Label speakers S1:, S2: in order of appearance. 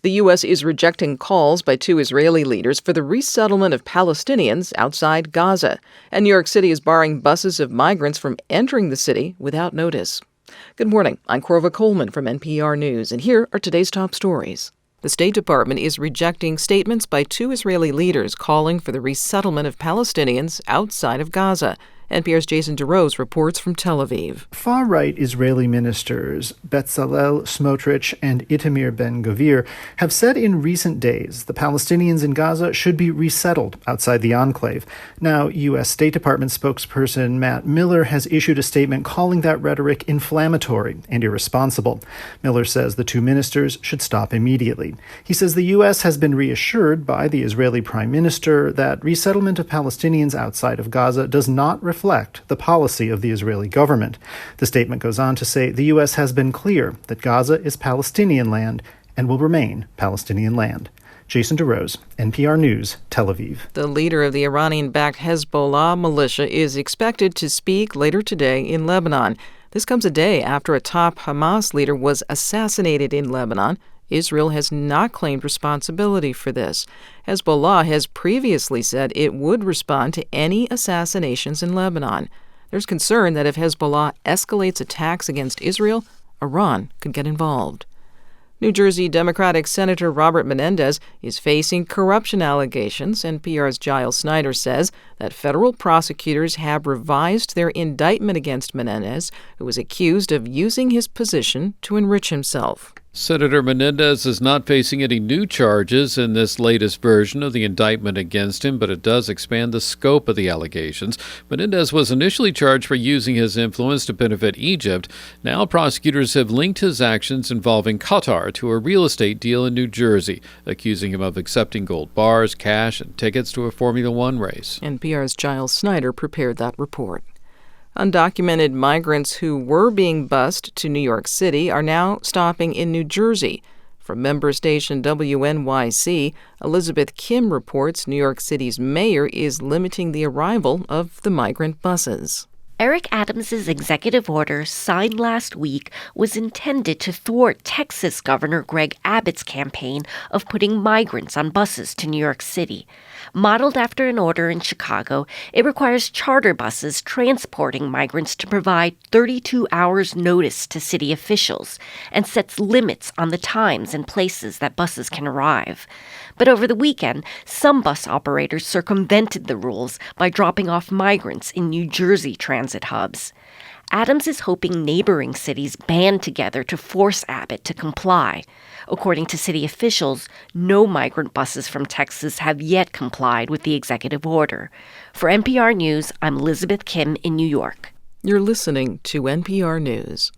S1: The U.S. is rejecting calls by two Israeli leaders for the resettlement of Palestinians outside Gaza. And New York City is barring buses of migrants from entering the city without notice. Good morning. I'm Corva Coleman from NPR News, and here are today's top stories. The State Department is rejecting statements by two Israeli leaders calling for the resettlement of Palestinians outside of Gaza. NPR's Jason DeRose reports from Tel Aviv.
S2: Far-right Israeli ministers Bezalel Smotrich and Itamar Ben-Gvir have said in recent days the Palestinians in Gaza should be resettled outside the enclave. Now, U.S. State Department spokesperson Matt Miller has issued a statement calling that rhetoric inflammatory and irresponsible. Miller says the two ministers should stop immediately. He says the U.S. has been reassured by the Israeli Prime Minister that resettlement of Palestinians outside of Gaza does not reflect the policy of the Israeli government. The statement goes on to say the U.S. has been clear that Gaza is Palestinian land and will remain Palestinian land. Jason DeRose, NPR News, Tel Aviv.
S1: The leader of the Iranian-backed Hezbollah militia is expected to speak later today in Lebanon. This comes a day after a top Hamas leader was assassinated in Lebanon. Israel has not claimed responsibility for this. Hezbollah has previously said it would respond to any assassinations in Lebanon. There's concern that if Hezbollah escalates attacks against Israel, Iran could get involved. New Jersey Democratic Senator Robert Menendez is facing corruption allegations. NPR's Giles Snyder says that federal prosecutors have revised their indictment against Menendez, who was accused of using his position to enrich himself.
S3: Senator Menendez is not facing any new charges in this latest version of the indictment against him, but it does expand the scope of the allegations. Menendez was initially charged for using his influence to benefit Egypt. Now prosecutors have linked his actions involving Qatar to a real estate deal in New Jersey, accusing him of accepting gold bars, cash, and tickets to a Formula One race.
S1: NPR's Giles Snyder prepared that report. Undocumented migrants who were being bused to New York City are now stopping in New Jersey. From member station WNYC, Elizabeth Kim reports New York City's mayor is limiting the arrival of the migrant buses.
S4: Eric Adams's executive order, signed last week, was intended to thwart Texas Governor Greg Abbott's campaign of putting migrants on buses to New York City. Modeled after an order in Chicago, it requires charter buses transporting migrants to provide 32 hours notice to city officials and sets limits on the times and places that buses can arrive. But over the weekend, some bus operators circumvented the rules by dropping off migrants in New Jersey transit hubs. Adams is hoping neighboring cities band together to force Abbott to comply. According to city officials, no migrant buses from Texas have yet complied with the executive order. For NPR News, I'm Elizabeth Kim in New York.
S1: You're listening to NPR News.